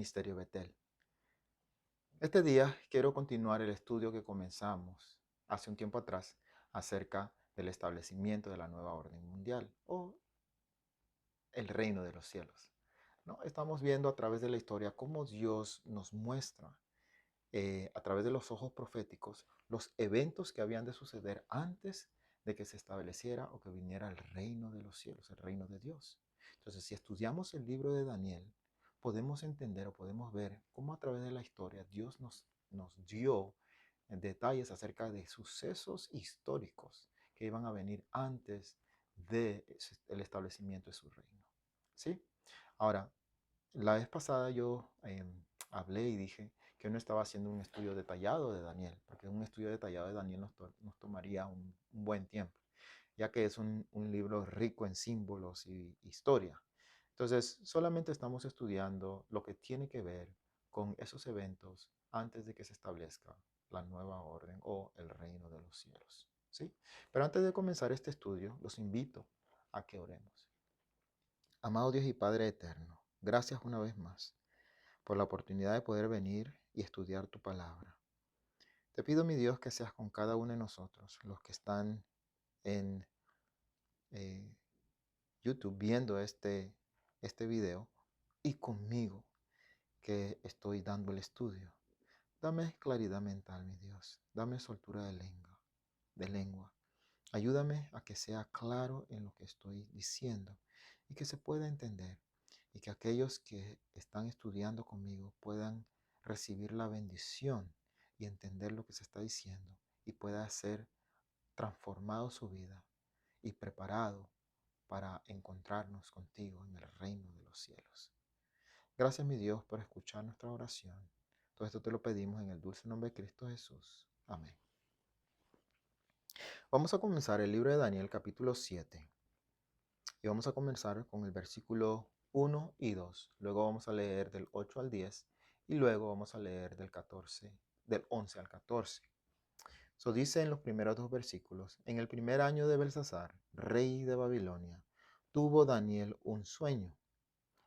Ministerio Betel. Este día quiero continuar el estudio que comenzamos hace un tiempo atrás acerca del establecimiento de la nueva orden mundial o el reino de los cielos. ¿No? Estamos viendo a través de la historia cómo Dios nos muestra a través de los ojos proféticos los eventos que habían de suceder antes de que se estableciera o que viniera el reino de los cielos, el reino de Dios. Entonces, si estudiamos el libro de Daniel, podemos entender o podemos ver cómo a través de la historia Dios nos dio detalles acerca de sucesos históricos que iban a venir antes del establecimiento de su reino. ¿Sí? Ahora, la vez pasada yo hablé y dije que no estaba haciendo un estudio detallado de Daniel, porque un estudio detallado de Daniel nos tomaría un buen tiempo, ya que es un libro rico en símbolos y historia. Entonces, solamente estamos estudiando lo que tiene que ver con esos eventos antes de que se establezca la nueva orden o el reino de los cielos. ¿Sí? Pero antes de comenzar este estudio, los invito a que oremos. Amado Dios y Padre eterno, gracias una vez más por la oportunidad de poder venir y estudiar tu palabra. Te pido, mi Dios, que seas con cada uno de nosotros, los que están en eh, YouTube viendo este video, y conmigo, que estoy dando el estudio. Dame claridad mental, mi Dios. Dame soltura de lengua. Ayúdame a que sea claro en lo que estoy diciendo y que se pueda entender, y que aquellos que están estudiando conmigo puedan recibir la bendición y entender lo que se está diciendo, y pueda ser transformado su vida y preparado para encontrarnos contigo en el reino de los cielos. Gracias, mi Dios, por escuchar nuestra oración. Todo esto te lo pedimos en el dulce nombre de Cristo Jesús. Amén. Vamos a comenzar el libro de Daniel capítulo 7. Y vamos a comenzar con el versículo 1 y 2. Luego vamos a leer del 8 al 10. Y luego vamos a leer del 11 al 14. Eso dice en los primeros dos versículos: En el primer año de Belsasar, rey de Babilonia, tuvo Daniel un sueño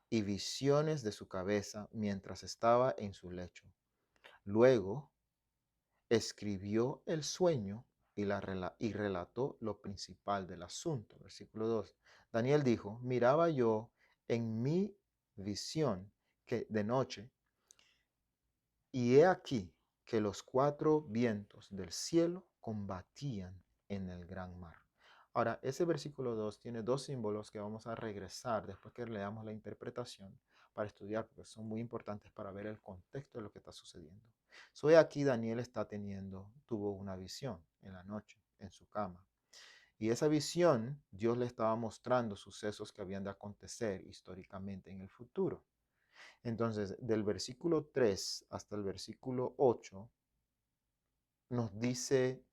y visiones de su cabeza mientras estaba en su lecho. Luego escribió el sueño y relató lo principal del asunto. Versículo 2. Daniel dijo: Miraba yo en mi visión que de noche, y he aquí que los cuatro vientos del cielo combatían en el gran mar. Ahora, ese versículo 2 tiene dos símbolos que vamos a regresar después que leamos la interpretación para estudiar, porque son muy importantes para ver el contexto de lo que está sucediendo. Soy aquí, Daniel tuvo una visión en la noche, en su cama. Y esa visión, Dios le estaba mostrando sucesos que habían de acontecer históricamente en el futuro. Entonces, del versículo 3 hasta el versículo 8, nos dice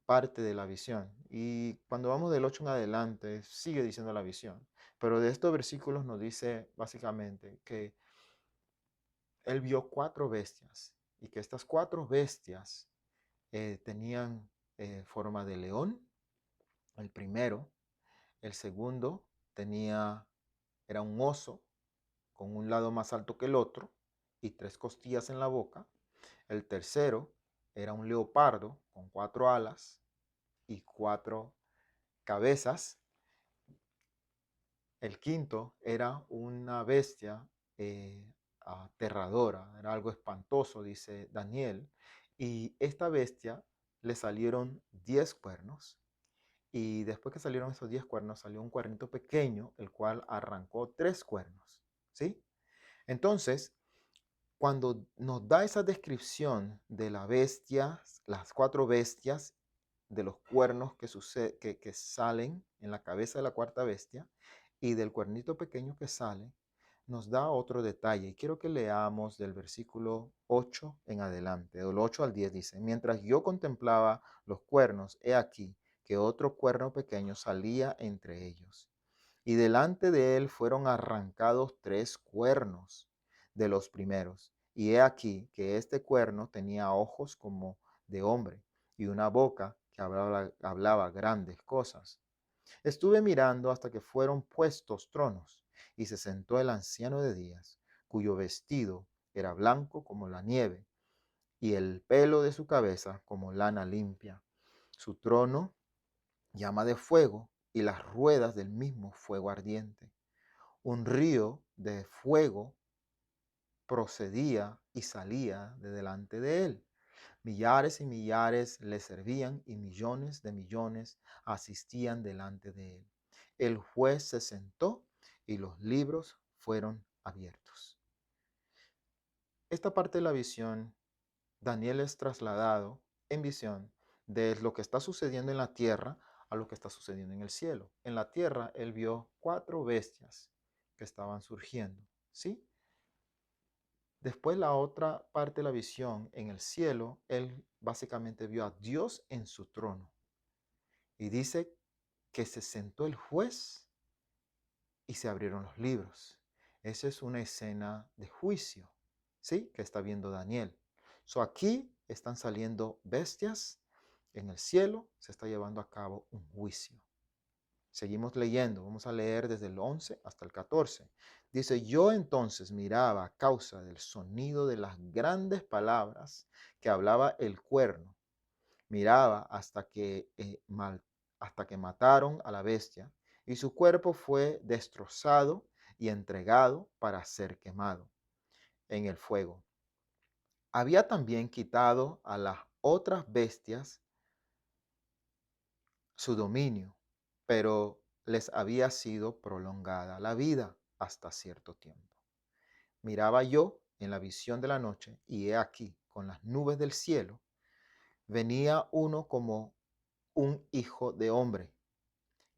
parte de la visión. Y cuando vamos del 8 en adelante, sigue diciendo la visión. Pero de estos versículos nos dice básicamente que él vio cuatro bestias, y que estas cuatro bestias tenían forma de león, el primero. El segundo era un oso con un lado más alto que el otro y tres costillas en la boca. El tercero era un leopardo con cuatro alas y cuatro cabezas. El quinto era una bestia aterradora, era algo espantoso, dice Daniel. Y esta bestia le salieron 10 cuernos. Y después que salieron esos 10 cuernos, salió un cuernito pequeño, el cual arrancó 3 cuernos. ¿Sí? Entonces, cuando nos da esa descripción de la bestia, las cuatro bestias, de los cuernos que salen en la cabeza de la cuarta bestia y del cuernito pequeño que sale, nos da otro detalle. Y quiero que leamos del versículo 8 en adelante, del 8 al 10 dice: Mientras yo contemplaba los cuernos, he aquí que otro cuerno pequeño salía entre ellos. Y delante de él fueron arrancados 3 cuernos de los primeros. Y he aquí que este cuerno tenía ojos como de hombre y una boca que hablaba grandes cosas. Estuve mirando hasta que fueron puestos tronos, y se sentó el anciano de días, cuyo vestido era blanco como la nieve, y el pelo de su cabeza como lana limpia. Su trono llama de fuego, y las ruedas del mismo fuego ardiente. Un río de fuego procedía y salía de delante de él. Millares y millares le servían y millones de millones asistían delante de él. El juez se sentó y los libros fueron abiertos. Esta parte de la visión, Daniel es trasladado en visión de lo que está sucediendo en la tierra a lo que está sucediendo en el cielo. En la tierra él vio 4 bestias que estaban surgiendo, ¿sí? Después la otra parte de la visión en el cielo, él básicamente vio a Dios en su trono. Y dice que se sentó el juez y se abrieron los libros. Esa es una escena de juicio, ¿sí? Que está viendo Daniel. Aquí están saliendo bestias. En el cielo se está llevando a cabo un juicio. Seguimos leyendo, vamos a leer desde el 11 hasta el 14. Dice, yo entonces miraba a causa del sonido de las grandes palabras que hablaba el cuerno. Miraba hasta que mataron a la bestia y su cuerpo fue destrozado y entregado para ser quemado en el fuego. Había también quitado a las otras bestias su dominio, pero les había sido prolongada la vida hasta cierto tiempo. Miraba yo en la visión de la noche, y he aquí, con las nubes del cielo, venía uno como un hijo de hombre,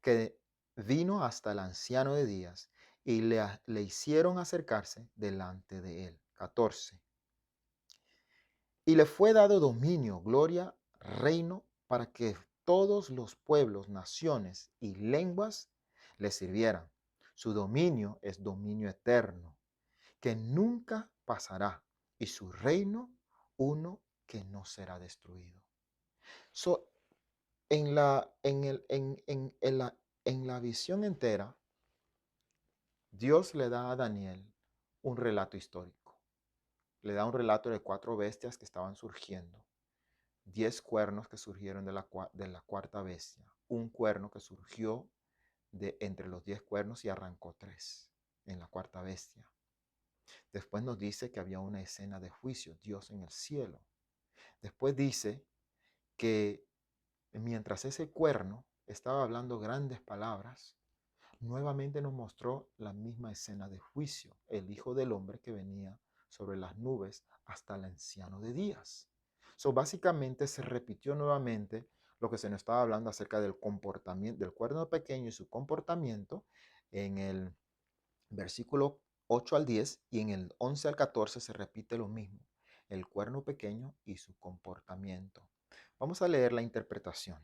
que vino hasta el anciano de días, y le hicieron acercarse delante de él. 14. Y le fue dado dominio, gloria, reino, para que todos los pueblos, naciones y lenguas le sirvieran. Su dominio es dominio eterno, que nunca pasará, y su reino uno que no será destruido. So, en la visión entera, Dios le da a Daniel un relato histórico. Le da un relato de 4 bestias que estaban surgiendo. 10 cuernos que surgieron de la cuarta bestia, un cuerno que surgió de entre los 10 cuernos y arrancó 3 en la cuarta bestia. Después nos dice que había una escena de juicio, Dios en el cielo. Después dice que mientras ese cuerno estaba hablando grandes palabras, nuevamente nos mostró la misma escena de juicio, el Hijo del Hombre que venía sobre las nubes hasta el anciano de días. Básicamente se repitió nuevamente lo que se nos estaba hablando acerca del comportamiento del cuerno pequeño y su comportamiento en el versículo 8 al 10, y en el 11 al 14 se repite lo mismo, el cuerno pequeño y su comportamiento. Vamos a leer la interpretación.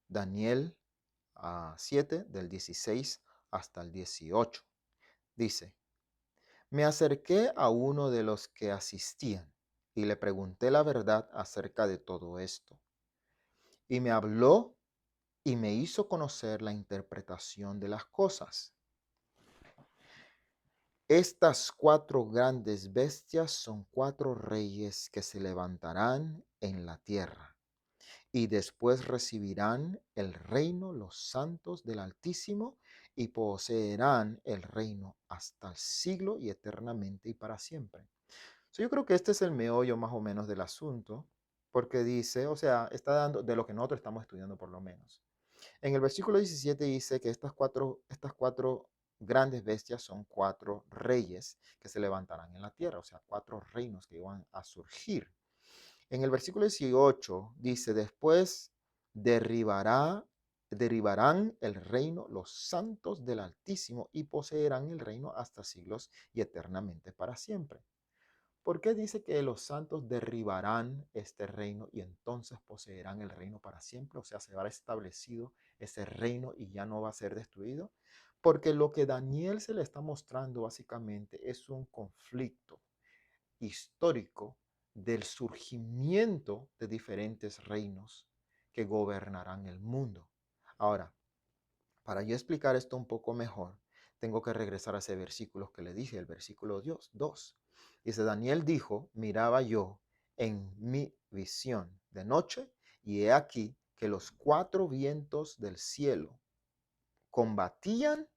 Daniel 7 del 16 hasta el 18. Dice, me acerqué a uno de los que asistían y le pregunté la verdad acerca de todo esto. Y me habló y me hizo conocer la interpretación de las cosas. Estas 4 grandes bestias son 4 reyes que se levantarán en la tierra, y después recibirán el reino los santos del Altísimo, y poseerán el reino hasta el siglo y eternamente y para siempre. Yo creo que este es el meollo más o menos del asunto, porque dice, o sea, está dando de lo que nosotros estamos estudiando por lo menos. En el versículo 17 dice que estas cuatro grandes bestias son 4 reyes que se levantarán en la tierra, o sea, 4 reinos que iban a surgir. En el versículo 18 dice, después derribarán el reino los santos del Altísimo y poseerán el reino hasta siglos y eternamente para siempre. ¿Por qué dice que los santos derribarán este reino y entonces poseerán el reino para siempre? O sea, se va establecido ese reino y ya no va a ser destruido. Porque lo que Daniel se le está mostrando básicamente es un conflicto histórico del surgimiento de diferentes reinos que gobernarán el mundo. Ahora, para yo explicar esto un poco mejor, tengo que regresar a ese versículo que le dije, el versículo 2. Dice, Daniel dijo, miraba yo en mi visión de noche, y he aquí que los cuatro vientos del cielo combatían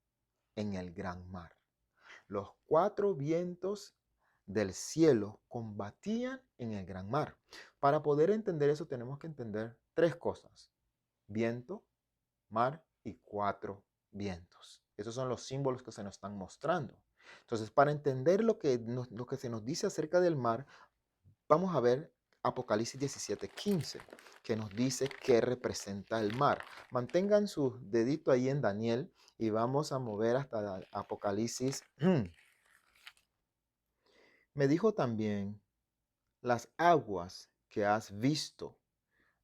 en el gran mar. Los cuatro vientos del cielo combatían en el gran mar. Para poder entender eso tenemos que entender tres cosas: viento, mar y cuatro vientos. Esos son los símbolos que se nos están mostrando. Entonces, para entender lo que se nos dice acerca del mar, vamos a ver Apocalipsis 17:15, que nos dice qué representa el mar. Mantengan su dedito ahí en Daniel y vamos a mover hasta Apocalipsis. Me dijo también, las aguas que has visto,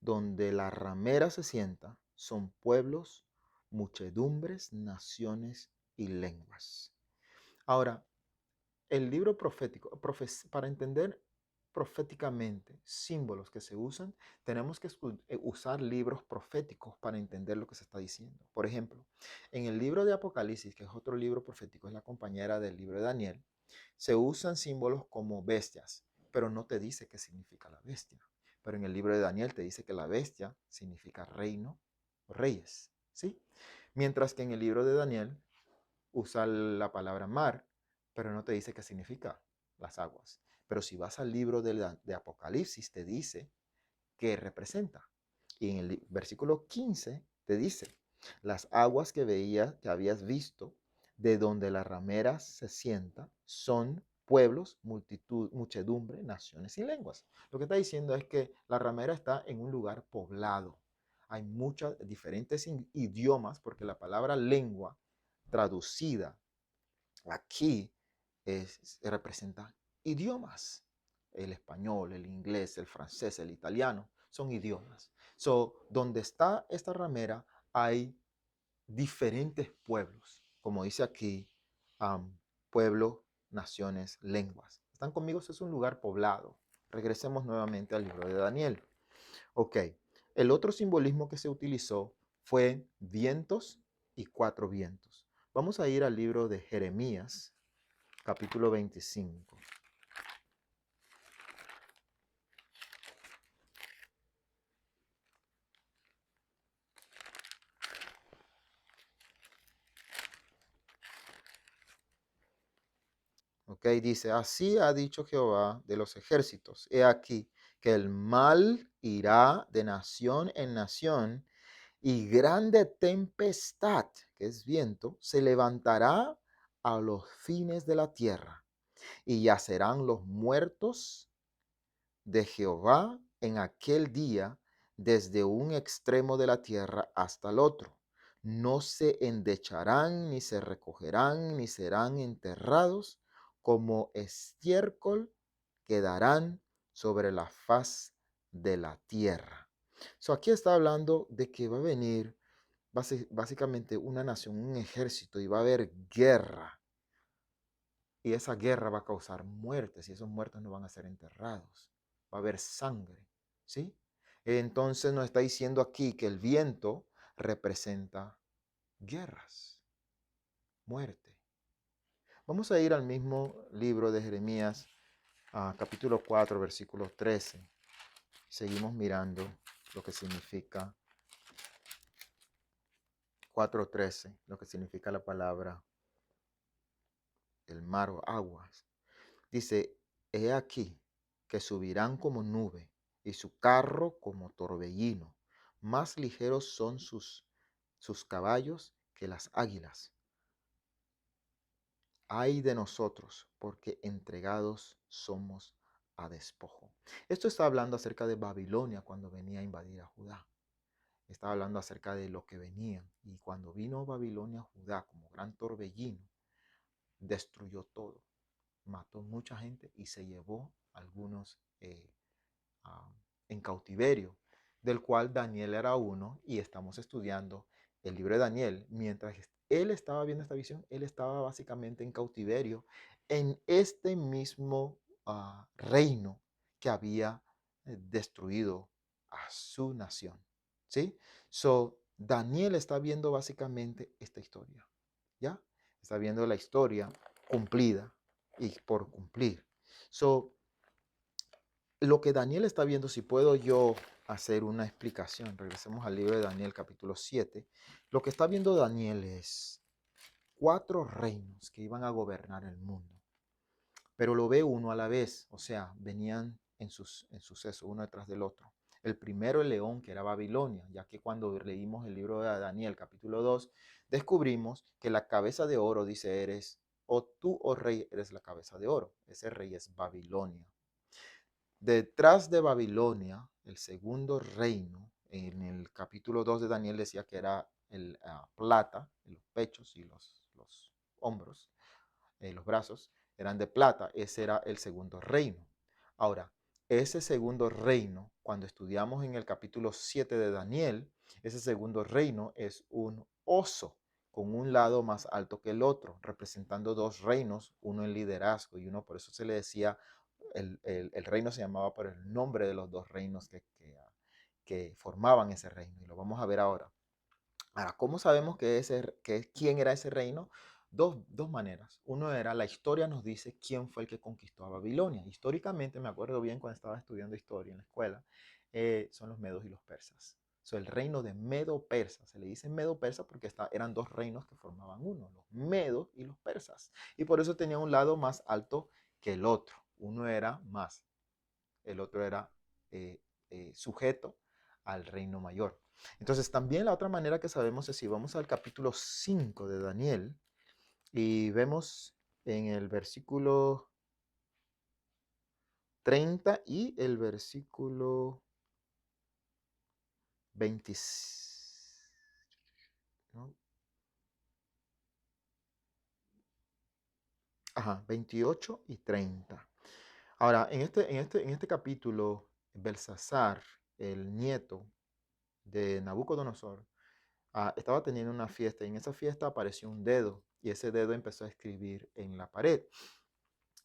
donde la ramera se sienta, son pueblos, muchedumbres, naciones y lenguas. Ahora, el libro profético, para entender proféticamente símbolos que se usan, tenemos que usar libros proféticos para entender lo que se está diciendo. Por ejemplo, en el libro de Apocalipsis, que es otro libro profético, es la compañera del libro de Daniel, se usan símbolos como bestias, pero no te dice qué significa la bestia. Pero en el libro de Daniel te dice que la bestia significa reino o reyes, ¿sí? Mientras que en el libro de Daniel usa la palabra mar, pero no te dice qué significa las aguas. Pero si vas al libro de Apocalipsis, te dice qué representa. Y en el versículo 15 te dice, las aguas que veías, que habías visto, de donde la ramera se sienta, son pueblos, multitud, muchedumbre, naciones y lenguas. Lo que está diciendo es que la ramera está en un lugar poblado. Hay muchos diferentes idiomas, porque la palabra lengua traducida aquí representa idiomas. El español, el inglés, el francés, el italiano, son idiomas. Donde está esta ramera hay diferentes pueblos, como dice aquí, pueblos, naciones, lenguas. ¿Están conmigo? Es un lugar poblado. Regresemos nuevamente al libro de Daniel. Ok, el otro simbolismo que se utilizó fue vientos y cuatro vientos. Vamos a ir al libro de Jeremías, capítulo 25. Ok, dice, así ha dicho Jehová de los ejércitos. He aquí que el mal irá de nación en nación y grande tempestad, que es viento, se levantará a los fines de la tierra y yacerán los muertos de Jehová en aquel día desde un extremo de la tierra hasta el otro. No se endecharán, ni se recogerán, ni serán enterrados, como estiércol quedarán sobre la faz de la tierra. Aquí está hablando de que va a venir básicamente una nación, un ejército, y va a haber guerra. Y esa guerra va a causar muertes y esos muertos no van a ser enterrados. Va a haber sangre, ¿sí? Entonces nos está diciendo aquí que el viento representa guerras, muerte. Vamos a ir al mismo libro de Jeremías, capítulo 4, versículo 13. Seguimos mirando lo que significa 4:13, lo que significa la palabra el mar o aguas. Dice, he aquí que subirán como nube y su carro como torbellino. Más ligeros son sus caballos que las águilas. Ay de nosotros, porque entregados somos a despojo. Esto está hablando acerca de Babilonia cuando venía a invadir a Judá. Está hablando acerca de lo que venían. Y cuando vino Babilonia a Judá como gran torbellino, destruyó todo, mató mucha gente y se llevó algunos en cautiverio, del cual Daniel era uno, y estamos estudiando el libro de Daniel. Mientras él estaba viendo esta visión, él estaba básicamente en cautiverio en este mismo reino que había destruido a su nación. ¿Sí? Daniel está viendo básicamente esta historia. ¿Ya? está viendo la historia cumplida y por cumplir. So, lo que Daniel está viendo, si puedo yo hacer una explicación, regresemos al libro de Daniel capítulo 7, lo que está viendo Daniel es 4 reinos que iban a gobernar el mundo, pero lo ve uno a la vez, o sea, venían en suceso uno detrás del otro. El primero, el león, que era Babilonia, ya que cuando leímos el libro de Daniel capítulo 2, descubrimos que la cabeza de oro, dice, eres, o tú, oh rey, eres la cabeza de oro. Ese rey es Babilonia. Detrás de Babilonia, el segundo reino, en el capítulo 2 de Daniel decía que era el plata, los pechos y los hombros, los brazos eran de plata. Ese era el segundo reino. Ahora, ese segundo reino, cuando estudiamos en el capítulo 7 de Daniel, ese segundo reino es un oso con un lado más alto que el otro, representando 2 reinos, uno en liderazgo y uno, por eso se le decía, el reino se llamaba por el nombre de los 2 reinos que formaban ese reino. Y lo vamos a ver ahora. Ahora, ¿cómo sabemos quién era ese reino? Dos maneras. Uno era, la historia nos dice quién fue el que conquistó a Babilonia. Históricamente, me acuerdo bien cuando estaba estudiando historia en la escuela, son los medos y los persas. El reino de Medo-Persa. Se le dice Medo-Persa porque eran 2 reinos que formaban uno, los medos y los persas. Y por eso tenía un lado más alto que el otro. Uno era más, el otro era sujeto al reino mayor. Entonces, también la otra manera que sabemos es si vamos al capítulo 5 de Daniel y vemos en el versículo 30 y el versículo 20, ¿no? Ajá, 28 y 30. Ahora, en este capítulo, Belsasar, el nieto de Nabucodonosor, estaba teniendo una fiesta y en esa fiesta apareció un dedo y ese dedo empezó a escribir en la pared.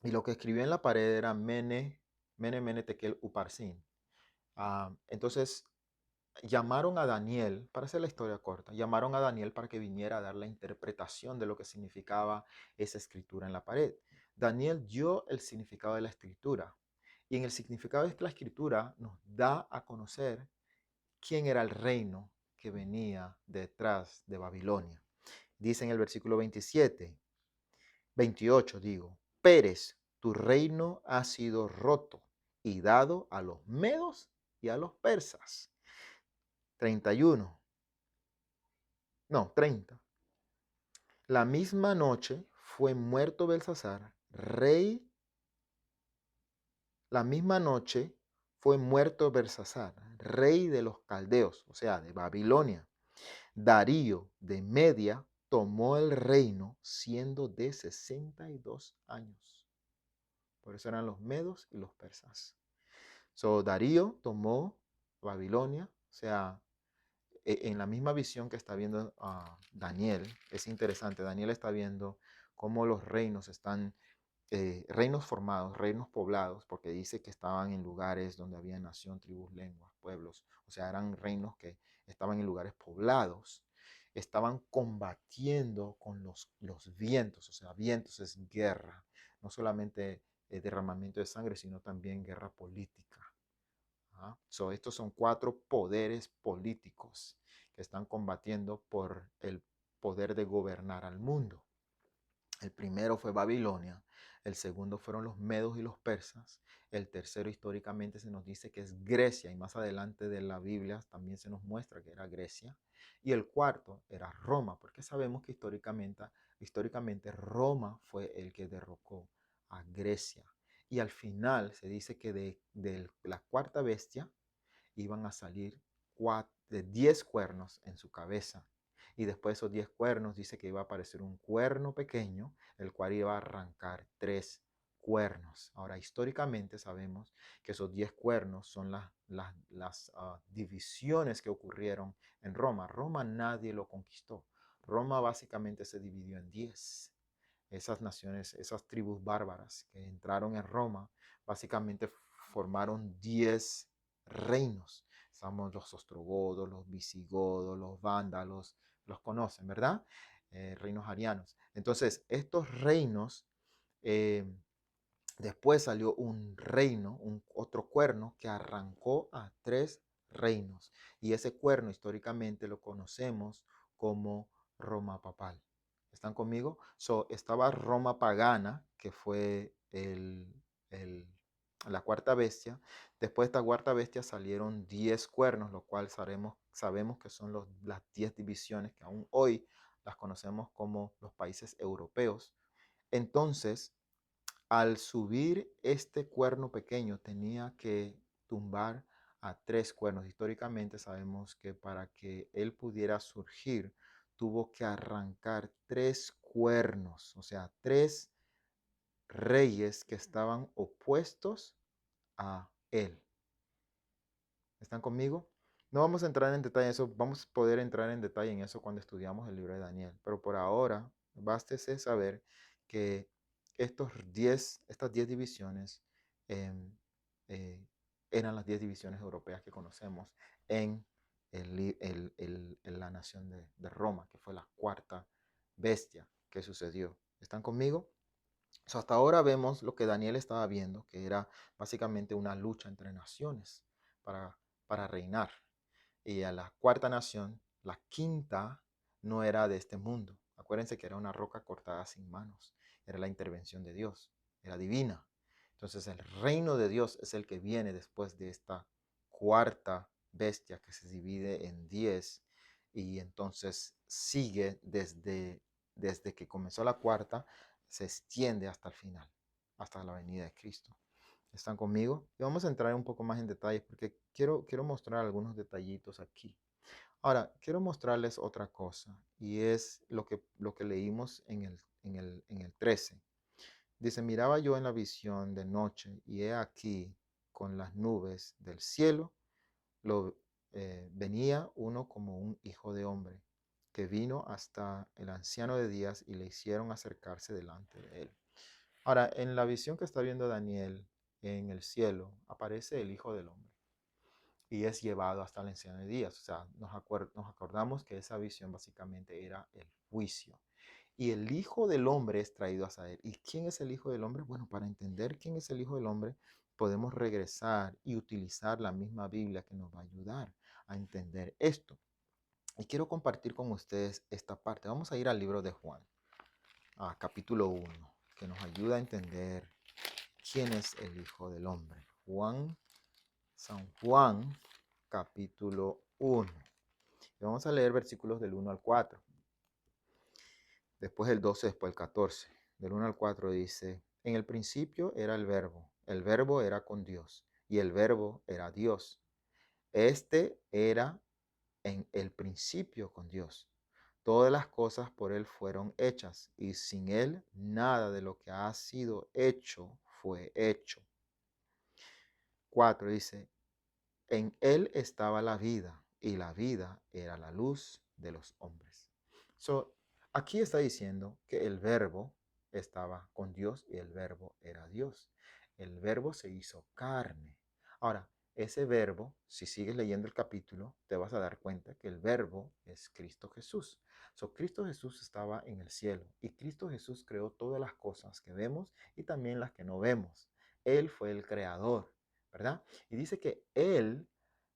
Y lo que escribió en la pared era Mene, Mene, Mene, Tekel, Uparsin. Entonces llamaron a Daniel, para hacer la historia corta, llamaron a Daniel para que viniera a dar la interpretación de lo que significaba esa escritura en la pared. Daniel dio el significado de la escritura y en el significado de la escritura nos da a conocer quién era el reino que venía detrás de Babilonia. Dice en el versículo 27, 28 digo, Pérez, tu reino ha sido roto y dado a los medos y a los persas. 31, no, 30. La misma noche fue muerto Belsasar, rey. La misma noche fue muerto Belsasar, rey de los caldeos, o sea, de Babilonia. Darío de Media tomó el reino siendo de 62 años. Por eso eran los medos y los persas. Darío tomó Babilonia, o sea, en la misma visión que está viendo Daniel. Es interesante, Daniel está viendo cómo los reinos están, reinos formados, reinos poblados, porque dice que estaban en lugares donde había nación, tribus, lenguas, pueblos, o sea, eran reinos que estaban en lugares poblados, estaban combatiendo con los vientos, o sea, vientos es guerra, no solamente derramamiento de sangre, sino también guerra política. Estos son 4 poderes políticos que están combatiendo por el poder de gobernar al mundo. El primero fue Babilonia, el segundo fueron los medos y los persas, el tercero históricamente se nos dice que es Grecia y más adelante de la Biblia también se nos muestra que era Grecia, y el cuarto era Roma, porque sabemos que históricamente Roma fue el que derrocó a Grecia. Y al final se dice que de la cuarta bestia iban a salir 10 cuernos en su cabeza. Y después de esos 10 cuernos dice que iba a aparecer un cuerno pequeño, el cual iba a arrancar 3 cuernos. Ahora, históricamente sabemos que esos 10 cuernos son las divisiones que ocurrieron en Roma. Roma nadie lo conquistó. Roma básicamente se dividió en 10. Esas naciones, esas tribus bárbaras que entraron en Roma, básicamente formaron 10 reinos. Estamos los ostrogodos, los visigodos, los vándalos, los conocen, ¿verdad? reinos arianos. Entonces, estos reinos, eh, después salió un reino, otro cuerno que arrancó a tres reinos. Y ese cuerno históricamente lo conocemos como Roma papal. ¿Están conmigo? Estaba Roma pagana, que fue la cuarta bestia. Después de esta cuarta bestia salieron 10 cuernos, lo cual sabemos que son las 10 divisiones que aún hoy las conocemos como los países europeos. Entonces, al subir este cuerno pequeño tenía que tumbar a tres cuernos. Históricamente sabemos que para que él pudiera surgir tuvo que arrancar tres cuernos, o sea, tres reyes que estaban opuestos a él. ¿Están conmigo? No vamos a entrar en detalle en eso, vamos a poder entrar en detalle en eso cuando estudiamos el libro de Daniel, pero por ahora, bástese saber que estas 10 divisiones em, eh, eran las 10 divisiones europeas que conocemos en la nación de Roma, que fue la cuarta bestia que sucedió. ¿Están conmigo? Hasta ahora vemos lo que Daniel estaba viendo, que era básicamente una lucha entre naciones para, para reinar. Y a la cuarta nación, la quinta, no era de este mundo. Acuérdense que era una roca cortada sin manos. Era la intervención de Dios. Era divina. Entonces el reino de Dios es el que viene después de esta cuarta bestia que se divide en 10 y entonces sigue desde que comenzó la cuarta, se extiende hasta el final, hasta la venida de Cristo. ¿Están conmigo? Y vamos a entrar un poco más en detalles porque quiero mostrar algunos detallitos aquí. Ahora, quiero mostrarles otra cosa y es lo que leímos en el 13. Dice, miraba yo en la visión de noche y he aquí con las nubes del cielo venía uno como un hijo de hombre, que vino hasta el anciano de días y le hicieron acercarse delante de él. Ahora, en la visión que está viendo Daniel en el cielo, aparece el Hijo del Hombre y es llevado hasta el anciano de días. O sea, nos acordamos que esa visión básicamente era el juicio. Y el Hijo del Hombre es traído hasta él. ¿Y quién es el Hijo del Hombre? Bueno, para entender quién es el Hijo del Hombre, podemos regresar y utilizar la misma Biblia que nos va a ayudar a entender esto. Y quiero compartir con ustedes esta parte. Vamos a ir al libro de Juan, a capítulo 1, que nos ayuda a entender quién es el Hijo del Hombre. San Juan, capítulo 1. Y vamos a leer versículos del 1 al 4. Después el 12, después el 14. Del 1 al 4 dice, en el principio era el verbo era con Dios, y el verbo era Dios. Este era en el principio con Dios. Todas las cosas por Él fueron hechas, y sin Él nada de lo que ha sido hecho fue hecho. 4 dice, en Él estaba la vida, y la vida era la luz de los hombres. Aquí está diciendo que el verbo estaba con Dios y el verbo era Dios. El verbo se hizo carne. Ahora, ese verbo, si sigues leyendo el capítulo, te vas a dar cuenta que el verbo es Cristo Jesús. Cristo Jesús estaba en el cielo y Cristo Jesús creó todas las cosas que vemos y también las que no vemos. Él fue el creador, ¿verdad? Y dice que Él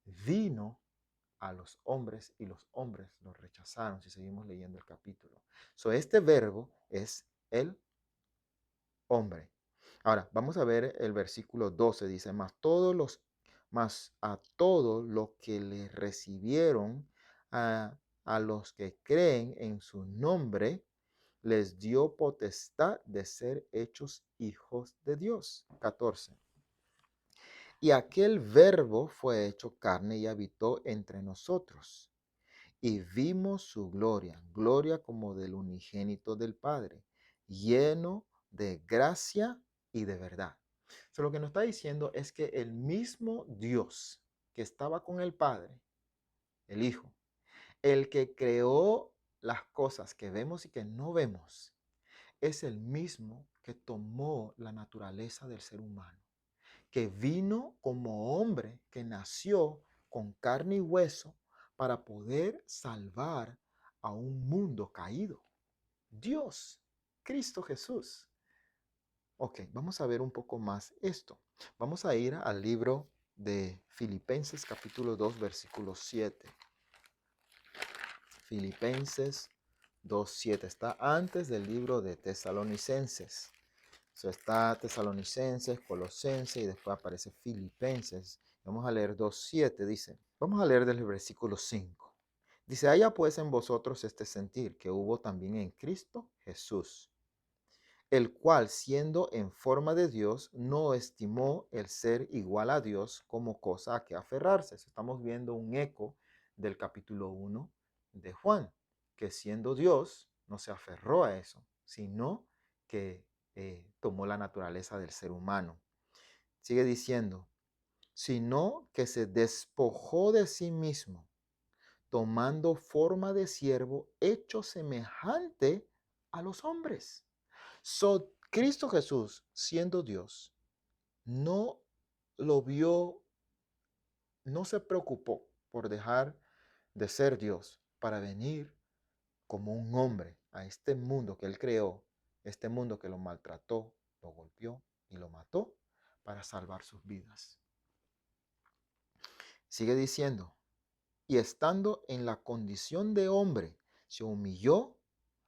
vino a los hombres y los hombres lo rechazaron, si seguimos leyendo el capítulo. Este verbo es el hombre. Ahora, vamos a ver el versículo 12, dice, más a todo lo que le recibieron, a los que creen en su nombre, les dio potestad de ser hechos hijos de Dios. 14. Y aquel verbo fue hecho carne y habitó entre nosotros. Y vimos su gloria, gloria como del unigénito del Padre, lleno de gracia y de verdad. Lo que nos está diciendo es que el mismo Dios que estaba con el Padre, el Hijo, el que creó las cosas que vemos y que no vemos, es el mismo que tomó la naturaleza del ser humano, que vino como hombre, que nació con carne y hueso para poder salvar a un mundo caído. Dios, Cristo Jesús. Ok, vamos a ver un poco más esto. Vamos a ir al libro de Filipenses capítulo 2, versículo 7. Filipenses 2:7. Está antes del libro de Tesalonicenses. Está Tesalonicenses, Colosenses y después aparece Filipenses. Vamos a leer 2:7, dice. Vamos a leer del versículo 5. Dice, haya pues en vosotros este sentir que hubo también en Cristo Jesús, el cual siendo en forma de Dios, no estimó el ser igual a Dios como cosa a que aferrarse. Estamos viendo un eco del capítulo 1 de Juan, que siendo Dios no se aferró a eso, sino que tomó la naturaleza del ser humano. Sigue diciendo, sino que se despojó de sí mismo, tomando forma de siervo, hecho semejante a los hombres. Cristo Jesús, siendo Dios, no lo vio, no se preocupó por dejar de ser Dios para venir como un hombre a este mundo que él creó, este mundo que lo maltrató, lo golpeó y lo mató para salvar sus vidas. Sigue diciendo, y estando en la condición de hombre, se humilló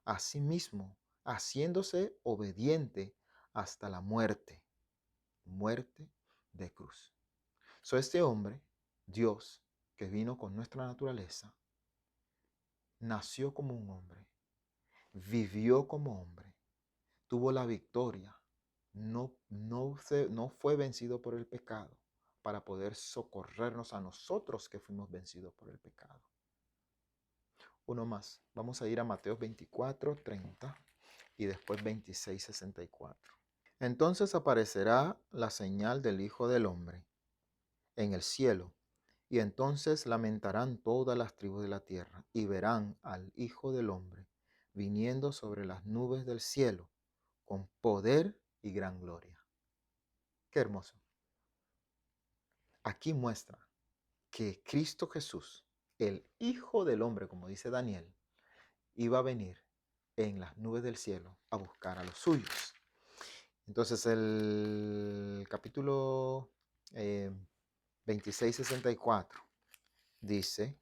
a sí mismo, haciéndose obediente hasta la muerte, muerte de cruz. Este hombre, Dios, que vino con nuestra naturaleza, nació como un hombre, vivió como hombre, tuvo la victoria, no fue vencido por el pecado para poder socorrernos a nosotros que fuimos vencidos por el pecado. Uno más. Vamos a ir a Mateo 24:30 y después 26:64. Entonces aparecerá la señal del Hijo del Hombre en el cielo, y entonces lamentarán todas las tribus de la tierra y verán al Hijo del Hombre viniendo sobre las nubes del cielo con poder y gran gloria. Qué hermoso. Aquí muestra que Cristo Jesús, el Hijo del Hombre, como dice Daniel, iba a venir en las nubes del cielo a buscar a los suyos. Entonces el capítulo 26:64 dice,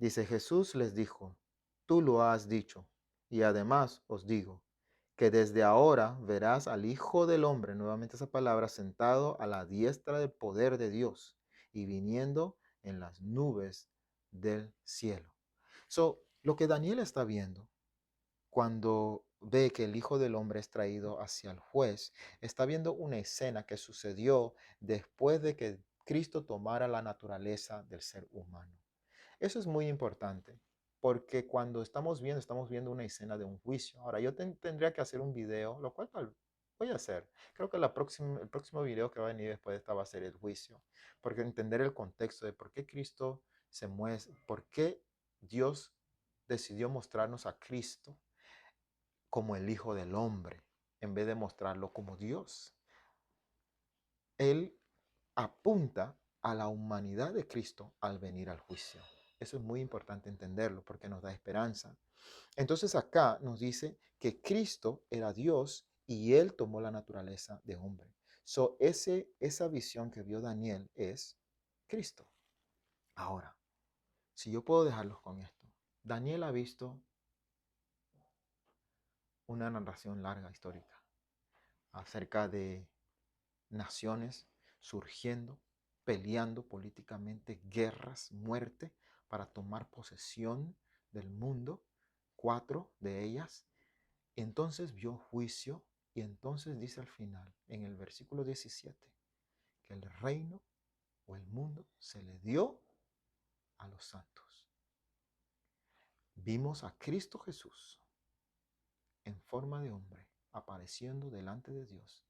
Jesús les dijo, tú lo has dicho, y además os digo, que desde ahora verás al Hijo del Hombre, nuevamente esa palabra, sentado a la diestra del poder de Dios y viniendo en las nubes del cielo. Lo que Daniel está viendo cuando ve que el Hijo del Hombre es traído hacia el juez, está viendo una escena que sucedió después de que Cristo tomara la naturaleza del ser humano. Eso es muy importante, porque cuando estamos viendo una escena de un juicio. Ahora, yo tendría que hacer un video, lo cual voy a hacer. Creo que el próximo video que va a venir después de esta va a ser el juicio, porque entender el contexto de por qué Cristo se muestra, por qué Dios decidió mostrarnos a Cristo como el Hijo del Hombre, en vez de mostrarlo como Dios. Él apunta a la humanidad de Cristo al venir al juicio. Eso es muy importante entenderlo porque nos da esperanza. Entonces acá nos dice que Cristo era Dios y Él tomó la naturaleza de hombre. Esa visión que vio Daniel es Cristo. Ahora, si yo puedo dejarlos con esto. Daniel ha visto una narración larga histórica acerca de naciones surgiendo, peleando políticamente, guerras, muerte, para tomar posesión del mundo, 4 de ellas. Entonces vio juicio y entonces dice al final, en el versículo 17, que el reino o el mundo se le dio a los santos. Vimos a Cristo Jesús en forma de hombre apareciendo delante de Dios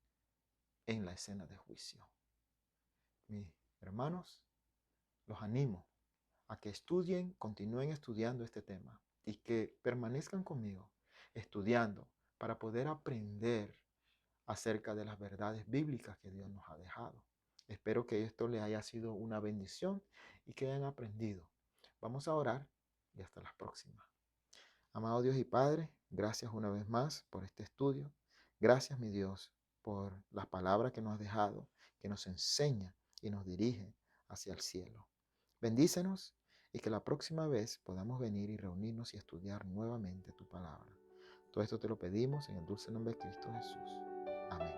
en la escena de juicio. Mis hermanos, los animo a que estudien, continúen estudiando este tema y que permanezcan conmigo estudiando para poder aprender acerca de las verdades bíblicas que Dios nos ha dejado. Espero que esto les haya sido una bendición y que hayan aprendido. Vamos a orar y hasta la próxima. Amado Dios y Padre, gracias una vez más por este estudio. Gracias, mi Dios, por las palabras que nos has dejado, que nos enseña y nos dirige hacia el cielo. Bendícenos y que la próxima vez podamos venir y reunirnos y estudiar nuevamente tu palabra. Todo esto te lo pedimos en el dulce nombre de Cristo Jesús. Amén.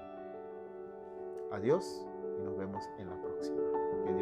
Adiós y nos vemos en la próxima. Que Dios